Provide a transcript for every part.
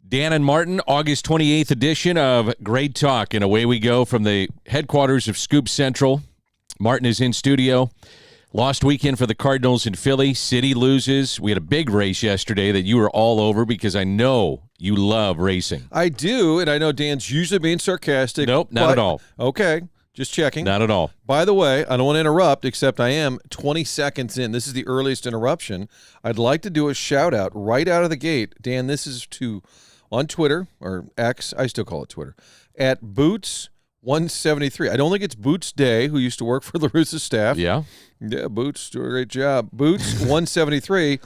Dan and Martin, August 28th edition of Great Talk. And away we go from the headquarters of Scoop Central. Martin is in studio. Lost weekend for the Cardinals in Philly. City loses. We had a big race yesterday that you were all over because I know you love racing. I do, and I know Dan's usually being sarcastic. Nope, not at all. Okay, just checking. Not at all. By the way, I don't want to interrupt, except I am 20 seconds in. This is the earliest interruption. I'd like to do a shout-out right out of the gate. Dan, this is on Twitter, or X, I still call it Twitter, at Boots173. I don't think it's Boots Day, who used to work for LaRussa's staff. Yeah. Yeah, Boots, do a great job. Boots173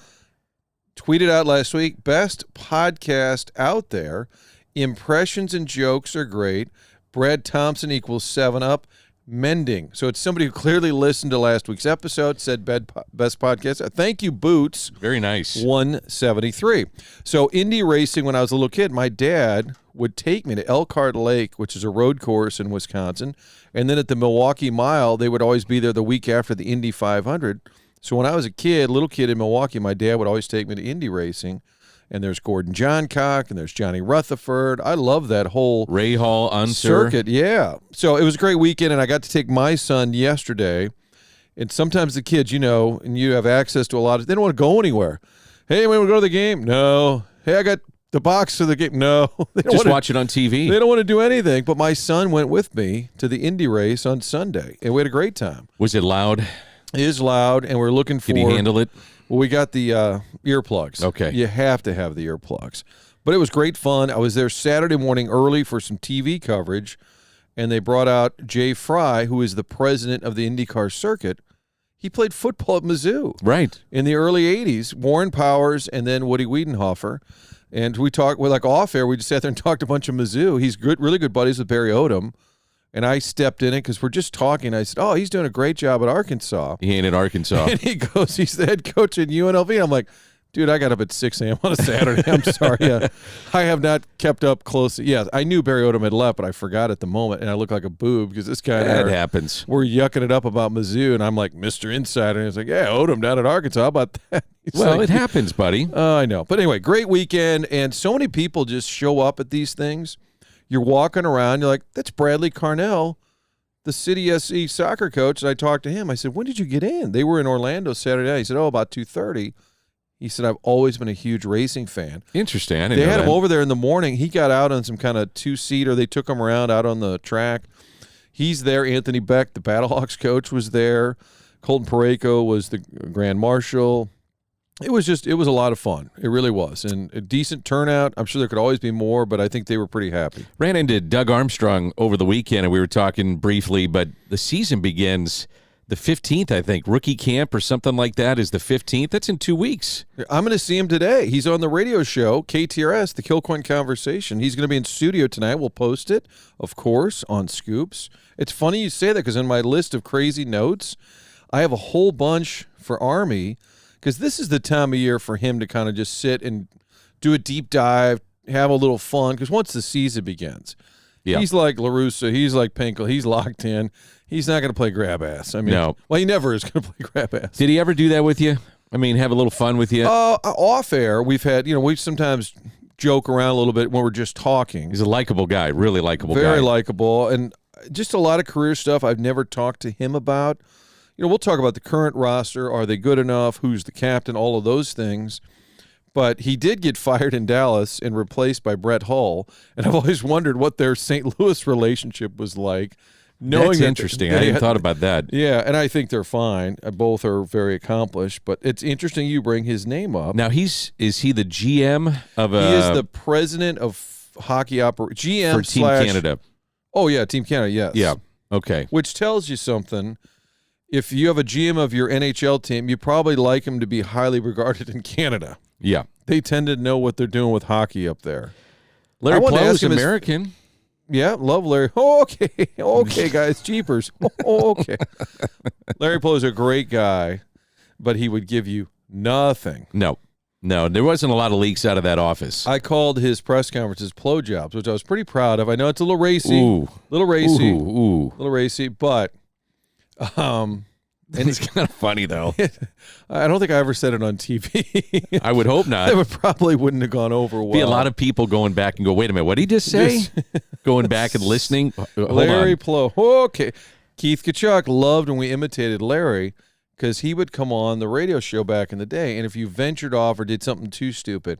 tweeted out last week, best podcast out there. Impressions and jokes are great. Brad Thompson equals 7-Up. Mending. So it's somebody who clearly listened to last week's episode, said best podcast. Thank you, Boots. Very nice. 173. So Indy racing, when I was a little kid, my dad would take me to Elkhart Lake, which is a road course in Wisconsin. And then at the Milwaukee Mile, they would always be there the week after the Indy 500. So when I was a kid, little kid in Milwaukee, my dad would always take me to Indy racing. And there's Gordon Johncock, and there's Johnny Rutherford. I love that whole Ray Hall circuit. Yeah. So it was a great weekend, and I got to take my son yesterday. And sometimes the kids, and you have access to a lot of, they don't want to go anywhere. Hey, we want to go to the game? No. Hey, I got the box for the game? No. They don't Just watch it on TV. They don't want to do anything. But my son went with me to the Indy race on Sunday, and we had a great time. Was it loud? It is loud, and we're looking for. Did he handle it? Well, we got the earplugs. Okay. You have to have the earplugs. But it was great fun. I was there Saturday morning early for some TV coverage, and they brought out Jay Fry, who is the president of the IndyCar circuit. He played football at Mizzou. Right. In the early 80s. Warren Powers and then Woody Wiedenhofer. And we talked, off air, we just sat there and talked a bunch of Mizzou. He's really good buddies with Barry Odom. And I stepped in it because we're just talking. I said, oh, he's doing a great job at Arkansas. He ain't at Arkansas. And he goes, he's the head coach at UNLV. I'm like, dude, I got up at 6 a.m. on a Saturday. I'm sorry. I have not kept up close. Yeah, I knew Barry Odom had left, but I forgot at the moment. And I look like a boob because this guy that happens. We're yucking it up about Mizzou. And I'm like, Mr. Insider. And he's like, yeah, Odom down at Arkansas. How about that? Well, it happens, buddy. I know. But anyway, great weekend. And so many people just show up at these things. You're walking around. You're like, that's Bradley Carnell, the City SC soccer coach. And I talked to him. I said, when did you get in? They were in Orlando Saturday night. He said, about 2:30. He said, I've always been a huge racing fan. Interesting. I didn't They know had that. him over there in the morning. He got out on some kind of two-seater. They took him around out on the track. He's there. Anthony Beck, the Battlehawks coach, was there. Colton Parayko was the grand marshal. It was a lot of fun. It really was. And a decent turnout. I'm sure there could always be more, but I think they were pretty happy. Ran into Doug Armstrong over the weekend, and we were talking briefly, but the season begins the 15th, I think. Rookie camp or something like that is the 15th. That's in 2 weeks. I'm going to see him today. He's on the radio show, KTRS, the Kilcoyne Conversation. He's going to be in studio tonight. We'll post it, of course, on Scoops. It's funny you say that because in my list of crazy notes, I have a whole bunch for Army because this is the time of year for him to kind of just sit and do a deep dive, have a little fun, because once the season begins, he's like LaRussa, he's like Pinkel, he's locked in. He's not going to play grab ass. I mean, no. Well, he never is going to play grab ass. Did he ever do that with you? I mean, have a little fun with you? Off air, we've had, we sometimes joke around a little bit when we're just talking. He's a likable guy, really likable guy. Very likable, and just a lot of career stuff I've never talked to him about. We'll talk about the current roster. Are they good enough? Who's the captain? All of those things. But he did get fired in Dallas and replaced by Brett Hull. And I've always wondered what their St. Louis relationship was like. That's interesting. I hadn't thought about that. Yeah, and I think they're fine. Both are very accomplished. But it's interesting you bring his name up. Now, is he the GM of a... He is the president of hockey GM for Team Canada. Oh, yeah, Team Canada, yes. Yeah, okay. Which tells you something. If you have a GM of your NHL team, you probably like him to be highly regarded in Canada. Yeah. They tend to know what they're doing with hockey up there. Larry Plow is American. Yeah, love Larry. Oh, okay. Okay, guys. Jeepers. Oh, okay. Larry Plow is a great guy, but he would give you nothing. No, there wasn't a lot of leaks out of that office. I called his press conferences Plow jobs, which I was pretty proud of. I know it's a little racy. Little racy, but And it's kind of funny, though. I don't think I ever said it on TV. I would hope not. That probably wouldn't have gone over well. Be a lot of people going back and go, wait a minute, what did he just say? Going back and listening. Larry Plow. Okay. Keith Kachuk loved when we imitated Larry because he would come on the radio show back in the day, and if you ventured off or did something too stupid,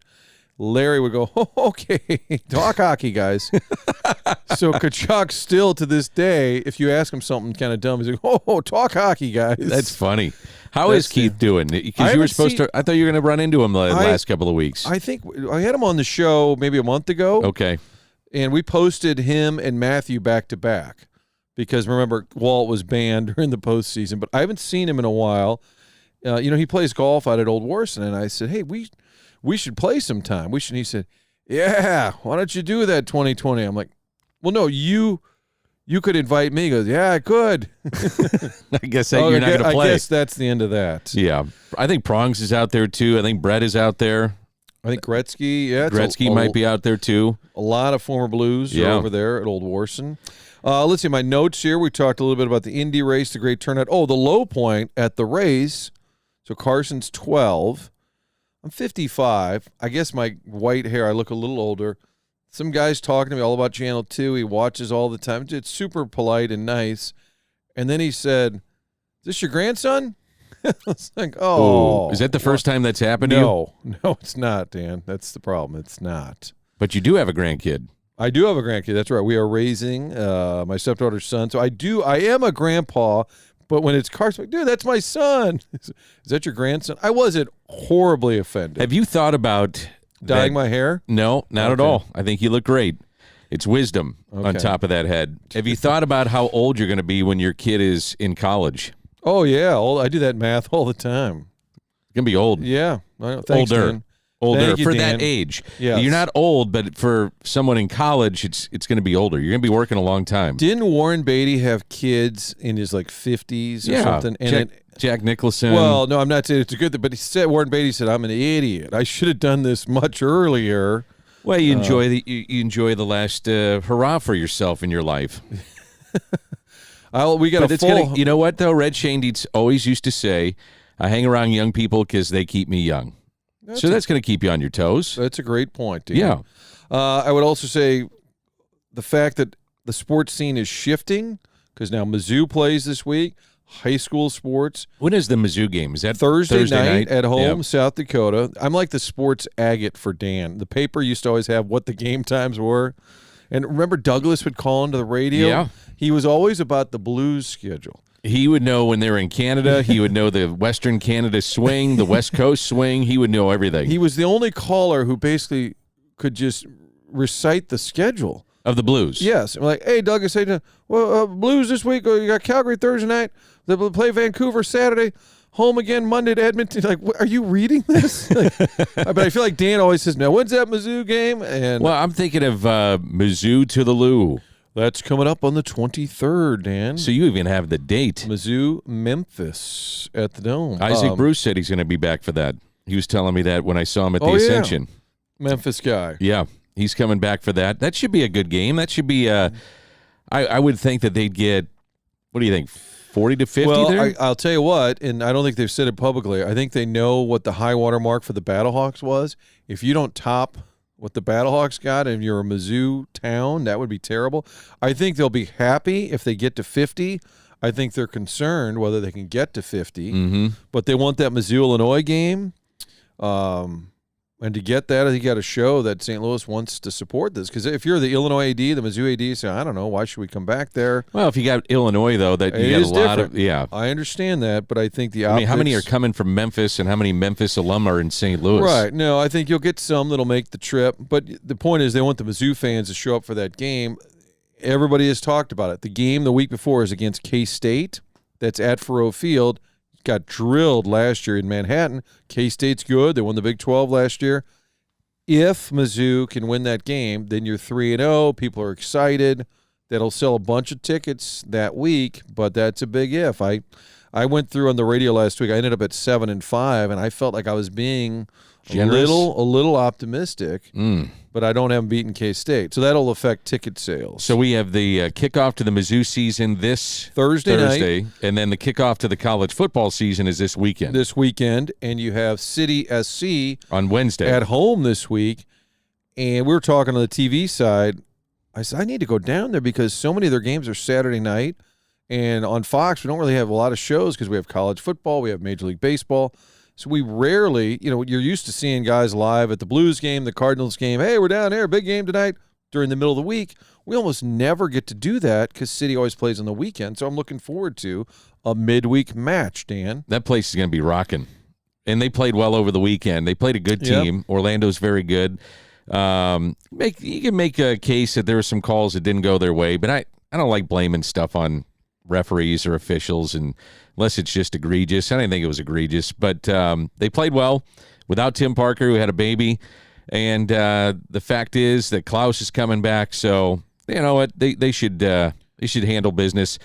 Larry would go, okay, talk hockey, guys. So Kachuk still to this day, if you ask him something kind of dumb, he's like, talk hockey, guys. That's funny. How is Keith doing? Because you were supposed to, I thought you were going to run into him the last couple of weeks. I think I had him on the show maybe a month ago. Okay. And we posted him and Matthew back to back because remember, Walt was banned during the postseason, but I haven't seen him in a while. He plays golf out at Old Warson, and I said, hey, we should play sometime. He said, yeah, why don't you do that 2020? I'm like, well, no, you could invite me. He goes, yeah, I could. I guess you're not going to play. I guess that's the end of that. Yeah. I think Prongs is out there, too. I think Brett is out there. I think Gretzky, Gretzky might be out there, too. A lot of former Blues are over there at Old Warson. Let's see, my notes here. We talked a little bit about the Indy race, the great turnout. Oh, the low point at the race. So Carson's 12. I'm 55. I guess my white hair, I look a little older. Some guy's talking to me all about Channel 2. He watches all the time. It's super polite and nice. And then he said, is this your grandson? I was like, oh. Ooh. Is that the first time that's happened to you? No, it's not, Dan. That's the problem. It's not. But you do have a grandkid. I do have a grandkid. That's right. We are raising my stepdaughter's son. So I am a grandpa, but when it's Carson, dude, that's my son. Is that your grandson? I wasn't horribly offended. Have you thought about dyeing my hair? No, not at all. I think you look great. It's wisdom on top of that head. Have you thought about how old you're going to be when your kid is in college? Oh, yeah. I do that math all the time. You're going to be old. Yeah. Thanks, Dan. Older you, for Dan. that age. Yes. You're not old, but for someone in college, it's going to be older. You're going to be working a long time. Didn't Warren Beatty have kids in his 50s or something? And Jack Nicholson. Well, no, I'm not saying it's a good thing, but Warren Beatty said, I'm an idiot. I should have done this much earlier. Well, you enjoy the last hurrah for yourself in your life. We got you know what, though? Red Shane always used to say, I hang around young people because they keep me young. That's going to keep you on your toes. That's a great point, Dan. Yeah. I would also say the fact that the sports scene is shifting because now Mizzou plays this week, high school sports. When is the Mizzou game? Is that Thursday night at home, South Dakota. I'm like the sports agate for Dan. The paper used to always have what the game times were. And remember Douglas would call into the radio? Yeah. He was always about the Blues schedule. He would know when they were in Canada. He would know the Western Canada swing, the West Coast swing. He would know everything. He was the only caller who basically could just recite the schedule. Of the Blues. Yes. I'm like, hey, Douglas, Blues this week. You got Calgary Thursday night. They'll play Vancouver Saturday. Home again Monday to Edmonton. Like, what, are you reading this? But I feel like Dan always says, now, when's that Mizzou game? And well, I'm thinking of Mizzou to the Lou. That's coming up on the 23rd, Dan. So you even have the date. Mizzou, Memphis at the Dome. Isaac Bruce said he's going to be back for that. He was telling me that when I saw him at the Ascension. Memphis guy. Yeah, he's coming back for that. That should be a good game. That should be I would think that they'd get, what do you think, 40 to 50 well, there? I'll tell you what, and I don't think they've said it publicly. I think they know what the high water mark for the Battlehawks was. If you don't top what the Battlehawks got and you're a Mizzou town, that would be terrible. I think they'll be happy if they get to 50. I think they're concerned whether they can get to 50. But they want that Mizzou, Illinois game. And to get that, I think you got to show that St. Louis wants to support this. Because if you're the Illinois AD, the Mizzou AD, say, I don't know, why should we come back there? Well, if you got Illinois, though, that you got a lot of, I understand that, but I think the optics. I mean, how many are coming from Memphis and how many Memphis alum are in St. Louis? Right. No, I think you'll get some that'll make the trip. But the point is they want the Mizzou fans to show up for that game. Everybody has talked about it. The game the week before is against K-State. That's at Faurot Field. Got drilled last year in Manhattan. K-State's good. They won the Big 12 last year. If Mizzou can win that game, then you're 3-0. People are excited. That'll sell a bunch of tickets that week, but that's a big if. I I went through on the radio last week. I ended up at 7-5, and I felt like I was being Generous? a little optimistic. But I don't have them beaten K-State, so that'll affect ticket sales. So we have the kickoff to the Mizzou season this Thursday night, and then the kickoff to the college football season is this weekend. And you have City SC on Wednesday at home this week. And we were talking on the TV side. I said I need to go down there because so many of their games are Saturday night, and on Fox we don't really have a lot of shows because we have college football, we have Major League Baseball. So we rarely, you're used to seeing guys live at the Blues game, the Cardinals game. Hey, we're down there, big game tonight during the middle of the week. We almost never get to do that because City always plays on the weekend. So I'm looking forward to a midweek match, Dan. That place is going to be rocking. And they played well over the weekend. They played a good team. Yep. Orlando's very good. You can make a case that there were some calls that didn't go their way, but I don't like blaming stuff on referees or officials unless it's just egregious. I didn't think it was egregious, but they played well without Tim Parker, who had a baby, and the fact is that Klauss is coming back, so you know what, they should handle business.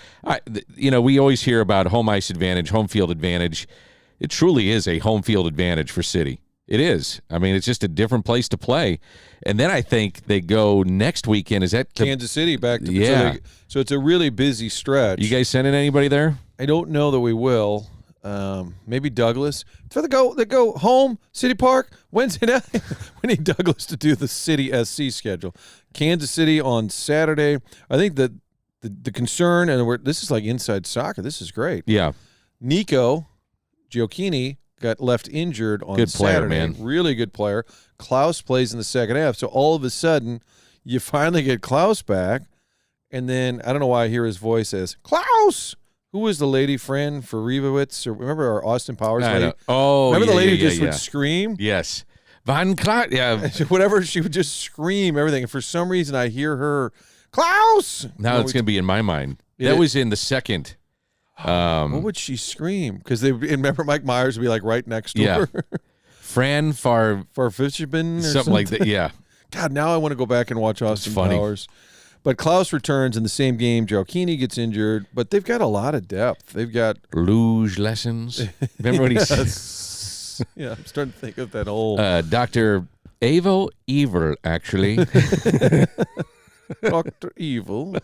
We always hear about home ice advantage, home field advantage. It truly is a home field advantage for City. It is. I mean, it's just a different place to play. And then I think they go next weekend. Is that Kansas City back to yeah. So it's a really busy stretch. You guys sending anybody there? I don't know that we will. Maybe Douglas. So they go home, City Park, Wednesday night. We need Douglas to do the City SC schedule. Kansas City on Saturday. I think that the concern, and this is like inside soccer. This is great. Yeah. Nico Gioacchini got left injured on good player, Saturday. man. Really good player. Klauss plays in the second half. So all of a sudden, you finally get Klauss back. And then, I don't know why I hear his voice as, Klauss! Who was the lady friend for Riebowitz? Or remember our Austin Powers lady? Oh, remember the lady who just would scream? Yes. Van Clark, yeah. Whatever, she would just scream everything. And for some reason, I hear her, Klauss! Now it's going to be in my mind. That was in the second. What would she scream? Because remember Mike Myers would be like right next to her. Fran Fisherman or something like that. Yeah. God, now I want to go back and watch Austin Powers. But Klauss returns in the same game. Gioacchini gets injured, but they've got a lot of depth. They've got luge lessons. Remember what he said? Yeah, I'm starting to think of that old Dr. Evo Evil, actually. Dr. Evil.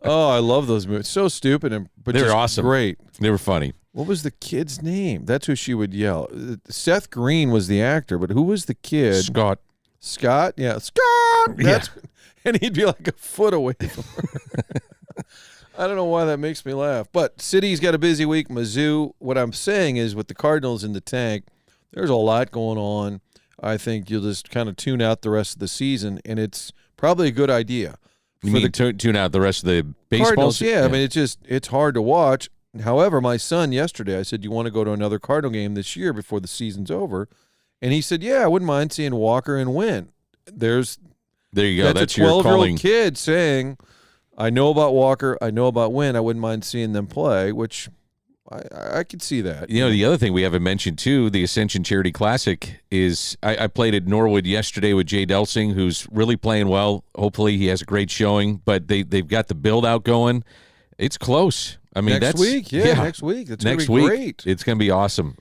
Oh, I love those movies. So stupid, but they're just awesome. Great. They were funny. What was the kid's name? That's who she would yell. Seth Green was the actor, but who was the kid? Scott? Yeah, Scott! And he'd be like a foot away from her. I don't know why that makes me laugh. But City's got a busy week. Mizzou, what I'm saying is with the Cardinals in the tank, there's a lot going on. I think you'll just kind of tune out the rest of the season, and it's probably a good idea. You mean tune out the rest of the baseball? Cardinals, yeah. I mean, it's hard to watch. However, my son yesterday, I said, you want to go to another Cardinal game this year before the season's over? And he said, yeah, I wouldn't mind seeing Walker and Wynn. There you go. That's your calling. That's a 12-year-old kid saying, I know about Walker, I know about Wynn, I wouldn't mind seeing them play, which I could see that. You know, the other thing we haven't mentioned, too, the Ascension Charity Classic is I played at Norwood yesterday with Jay Delsing, who's really playing well. Hopefully he has a great showing, but they've got the build-out going. It's close. I mean, next week. That's going to be great. It's going to be awesome.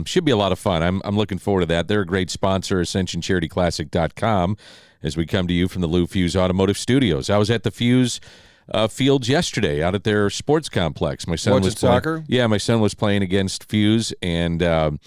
Should be a lot of fun. I'm looking forward to that. They're a great sponsor, AscensionCharityClassic.com, as we come to you from the Lou Fuse Automotive Studios. I was at the Fuse fields yesterday out at their sports complex. My son was playing soccer? Yeah, my son was playing against Fuse, and I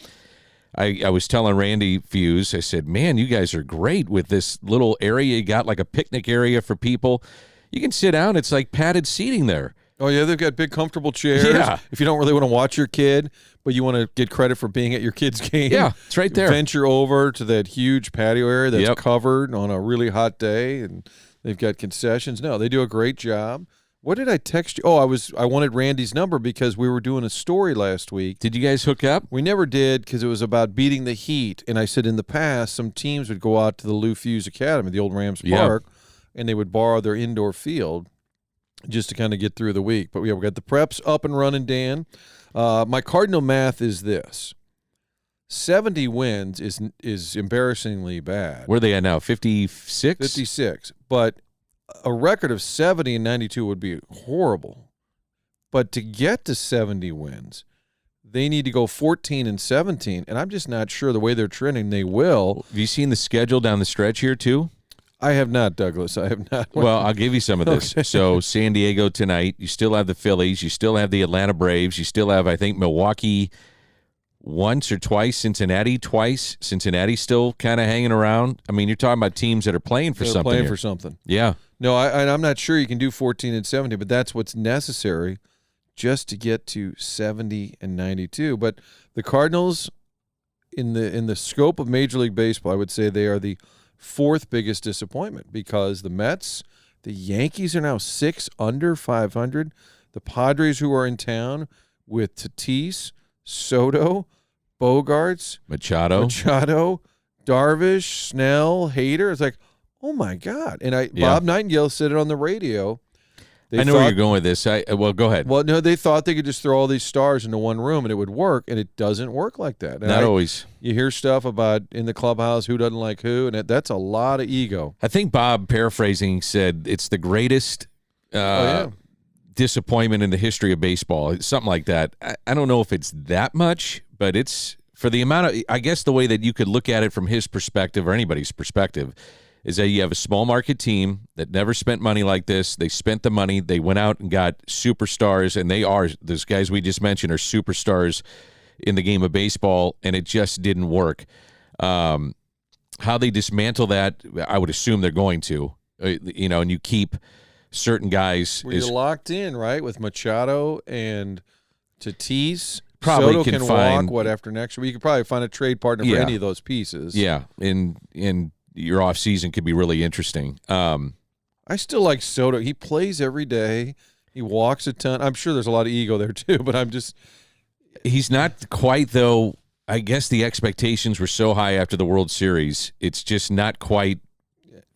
was telling Randy Fuse, I said, man, you guys are great with this little area. You got like a picnic area for people. You can sit down. It's like padded seating there. Oh, yeah, they've got big, comfortable chairs. Yeah. If you don't really want to watch your kid, but you want to get credit for being at your kid's game. Yeah, it's right there. Venture over to that huge patio area that's covered on a really hot day, and they've got concessions. No, they do a great job. What did I text you? Oh, I wanted Randy's number because we were doing a story last week. Did you guys hook up? We never did because it was about beating the heat. And I said in the past, some teams would go out to the Lou Fuse Academy, the old Rams Park, and they would borrow their indoor field just to kind of get through the week. But we got the preps up and running, Dan. My Cardinal math is this. 70 wins is embarrassingly bad. Where are they at now, 56? 56. But a record of 70 and 92 would be horrible. But to get to 70 wins, they need to go 14-17, and I'm just not sure the way they're trending they will. Have you seen the schedule down the stretch here too? I have not, Douglas. I have not. Well, I'll give you some of this. Okay. So San Diego tonight. You still have the Phillies. You still have the Atlanta Braves. You still have, I think, Milwaukee once or twice, Cincinnati twice. Cincinnati's still kind of hanging around. I mean, you're talking about teams that are playing for something. Playing here. for something. Yeah. No, I'm not sure you can do 14-17, but that's what's necessary just to get to 70-92. But the Cardinals, in the scope of Major League Baseball, I would say they are the fourth biggest disappointment because the Mets, the Yankees are now 6 under 500. The Padres, who are in town with Tatis, Soto, Bogarts, Machado, Darvish, Snell, Hader. It's like, oh my God! And Bob Nightingale said it on the radio. I know where you're going with this. Well, go ahead. Well, no, they thought they could just throw all these stars into one room and it would work, and it doesn't work like that. And Not always. You hear stuff about in the clubhouse who doesn't like who, and that's a lot of ego. I think Bob, paraphrasing, said it's the greatest disappointment in the history of baseball. Something like that. I don't know if it's that much, but it's for the amount of, I guess the way that you could look at it from his perspective or anybody's perspective is that you have a small market team that never spent money like this. They spent the money. They went out and got superstars, and those guys we just mentioned are superstars in the game of baseball, and it just didn't work. How they dismantle that, I would assume they're going to, and you keep certain guys. You're locked in, right, with Machado and Tatis. Probably Soto can find walk, after next week? You could probably find a trade partner for any of those pieces. Yeah, in your off season could be really interesting. I still like Soto. He plays every day. He walks a ton. I'm sure there's a lot of ego there too, but he's not quite, though. I guess the expectations were so high after the World Series. It's just not quite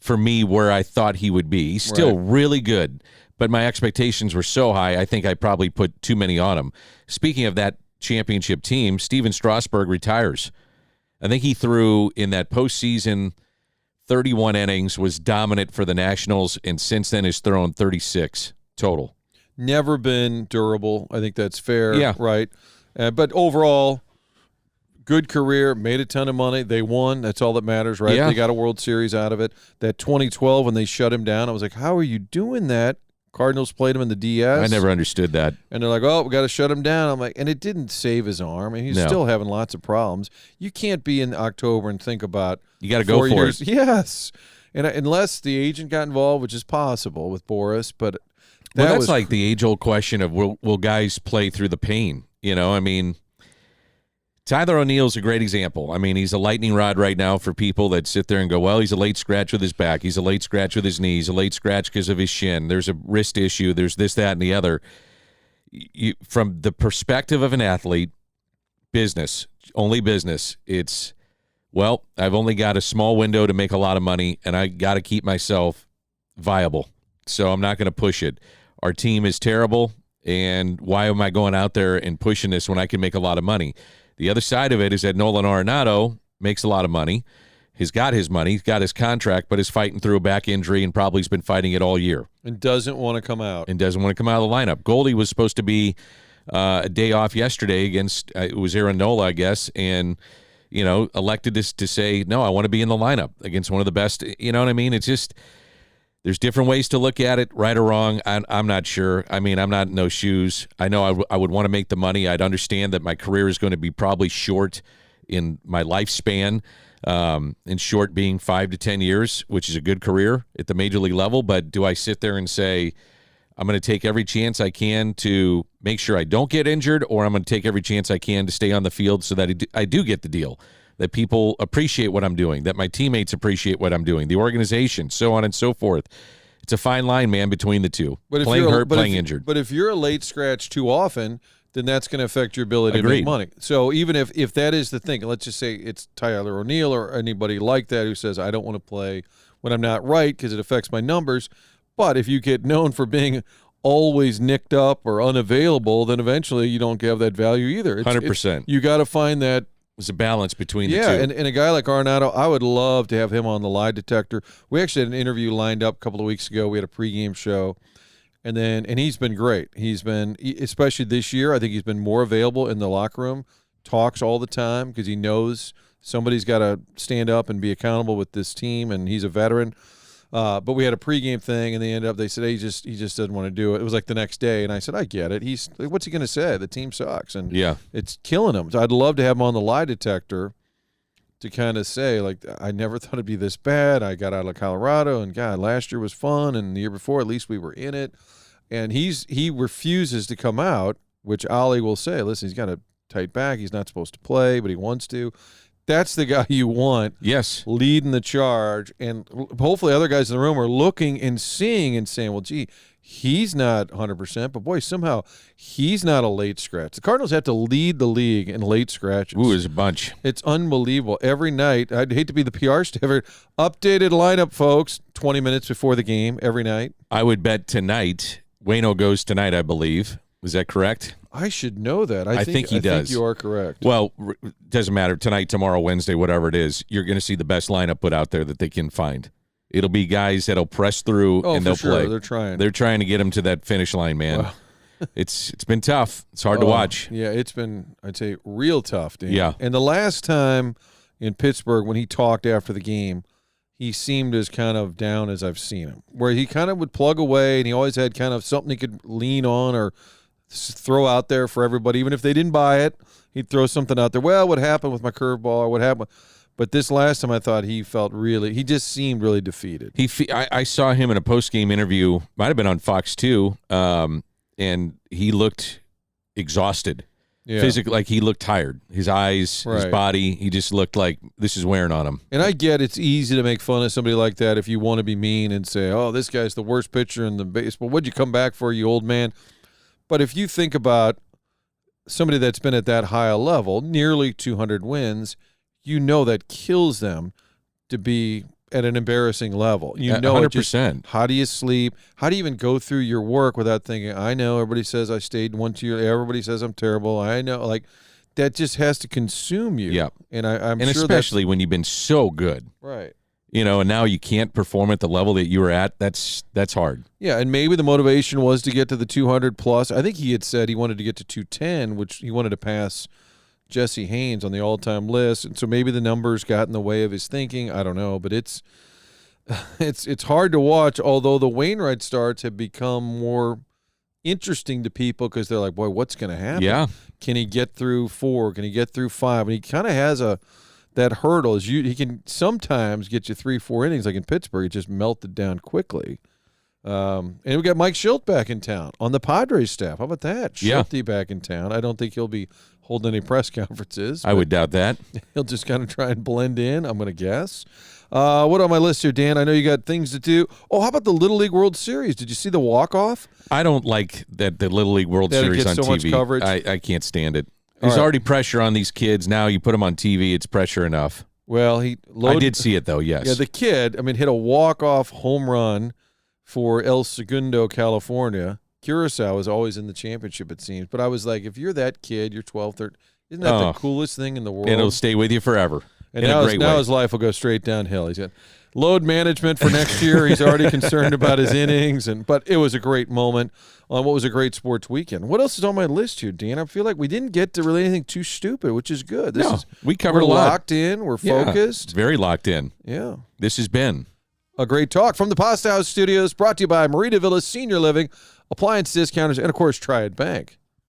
for me where I thought he would be. He's still really good, but my expectations were so high. I think I probably put too many on him. Speaking of that championship team, Steven Strasburg retires. I think he threw in that postseason 31 innings, was dominant for the Nationals, and since then has thrown 36 total. Never been durable. I think that's fair. Yeah. Right. But overall, good career, made a ton of money. They won. That's all that matters, right? Yeah. They got a World Series out of it. That 2012 when they shut him down, I was like, how are you doing that? Cardinals played him in the DS. I never understood that. And they're like, oh, we got to shut him down. I'm like, and it didn't save his arm, and he's still having lots of problems. You can't be in October and think about you got to go for it. Yes, and unless the agent got involved, which is possible with Boris, but that's like the age-old question of will guys play through the pain? I mean, Tyler O'Neill's a great example. I mean, he's a lightning rod right now for people that sit there and go, well, he's a late scratch with his back. He's a late scratch with his knee. He's a late scratch because of his shin. There's a wrist issue. There's this, that, and the other. From the perspective of an athlete, only business, it's, well, I've only got a small window to make a lot of money, and I got to keep myself viable. So I'm not going to push it. Our team is terrible, and why am I going out there and pushing this when I can make a lot of money? The other side of it is that Nolan Arenado makes a lot of money. He's got his money. He's got his contract, but is fighting through a back injury and probably has been fighting it all year. And doesn't want to come out. And doesn't want to come out of the lineup. Goldie was supposed to be a day off yesterday against it was Aaron Nola, I guess, and elected to say, no, I want to be in the lineup against one of the best. You know what I mean? It's just there's different ways to look at it, right or wrong. I'm not sure. I mean, I'm not in those shoes. I know I would want to make the money. I'd understand that my career is going to be probably short in my lifespan, and short being 5 to 10 years, which is a good career at the major league level. But do I sit there and say, I'm going to take every chance I can to make sure I don't get injured, or I'm going to take every chance I can to stay on the field so that I do get the deal, that people appreciate what I'm doing, that my teammates appreciate what I'm doing, the organization, so on and so forth. It's a fine line, man, between the two. But playing hurt, playing injured. But if you're a late scratch too often, then that's going to affect your ability to make money. So even if that is the thing, let's just say it's Tyler O'Neill or anybody like that who says, I don't want to play when I'm not right because it affects my numbers. But if you get known for being always nicked up or unavailable, then eventually you don't have that value either. 100%. You got to find that. There's a balance between the two. Yeah, and a guy like Arenado, I would love to have him on the lie detector. We actually had an interview lined up a couple of weeks ago. We had a pregame show, And he's been great. He's been, especially this year, I think he's been more available in the locker room, talks all the time because he knows somebody's got to stand up and be accountable with this team, and he's a veteran. But we had a pregame thing, and they said, hey, he just doesn't want to do it. It was like the next day, and I said, I get it. What's he going to say? The team sucks, and it's killing him. So I'd love to have him on the lie detector to kind of say, like, I never thought it'd be this bad. I got out of Colorado, and God, last year was fun, and the year before, at least we were in it. And he refuses to come out, which Ollie will say, listen, he's got a tight back. He's not supposed to play, but he wants to. That's the guy you want. Yes. Leading the charge. And hopefully other guys in the room are looking and seeing and saying, well, gee, he's not 100%, but boy, somehow he's not a late scratch. The Cardinals have to lead the league in late scratches. Ooh, there's a bunch. It's unbelievable. Every night, I'd hate to be the PR staffer. Updated lineup, folks, 20 minutes before the game every night. I would bet tonight. Waino goes tonight, I believe. Is that correct? I should know that. I think he does. I think you are correct. Well, doesn't matter. Tonight, tomorrow, Wednesday, whatever it is, you're going to see the best lineup put out there that they can find. It'll be guys that'll press through and they'll play. They're trying. They're trying to get them to that finish line, man. Well, it's been tough. It's hard to watch. Yeah, it's been, I'd say, real tough, Dan. Yeah. And the last time in Pittsburgh when he talked after the game, he seemed as kind of down as I've seen him, where he kind of would plug away and he always had kind of something he could lean on or throw out there for everybody. Even if they didn't buy it, he'd throw something out there. Well, what happened with my curveball or what happened? But this last time I thought he just seemed really defeated. I saw him in a post-game interview, might have been on Fox 2, and he looked exhausted. Yeah. Physically, like he looked tired. His eyes, his body, he just looked like this is wearing on him. And I get it's easy to make fun of somebody like that if you want to be mean and say, oh, this guy's the worst pitcher in the baseball. What'd you come back for, you old man? But if you think about somebody that's been at that high a level, nearly 200 wins, you know that kills them to be at an embarrassing level. You know 100%. How do you sleep? How do you even go through your work without thinking, I know everybody says I stayed 1 year. Everybody says I'm terrible. I know. Like, that just has to consume you. Yeah. And I'm sure especially when you've been so good. Right. You know, and now you can't perform at the level that you were at. That's hard. Yeah, and maybe the motivation was to get to the 200 plus. I think he had said he wanted to get to 210, which he wanted to pass Jesse Haynes on the all-time list, and so maybe the numbers got in the way of his thinking. I don't know, but it's hard to watch. Although the Wainwright starts have become more interesting to people because they're like, boy, what's going to happen? Yeah, can he get through 4? Can he get through 5? And he kind of has that hurdle. He can sometimes get you 3-4 innings, like in Pittsburgh. It just melted down quickly. And we got Mike Schilt back in town on the Padres staff. How about that? Schilty back in town. I don't think he'll be holding any press conferences. I would doubt that. He'll just kind of try and blend in, I'm going to guess. What on my list here, Dan? I know you got things to do. Oh, how about the Little League World Series? Did you see the walk-off? I don't like that the Little League World Series on so TV. Much coverage. I can't stand it. There's already pressure on these kids. Now you put them on TV, it's pressure enough. Well, I did see it, though, yes. Yeah, the kid, hit a walk-off home run for El Segundo, California. Curacao is always in the championship, it seems. But I was like, if you're that kid, you're 12, 13, isn't that the coolest thing in the world? And it'll stay with you forever. And now his life will go straight downhill. He's got load management for next year. He's already concerned about his innings. But it was a great moment on what was a great sports weekend. What else is on my list here, Dan? I feel like we didn't get to really anything too stupid, which is good. We covered a lot. We're locked in. We're focused. Very locked in. Yeah. This has been a great talk from the Pasta House Studios, brought to you by Marita Villas Senior Living, Appliance Discounters, and, of course, Triad Bank.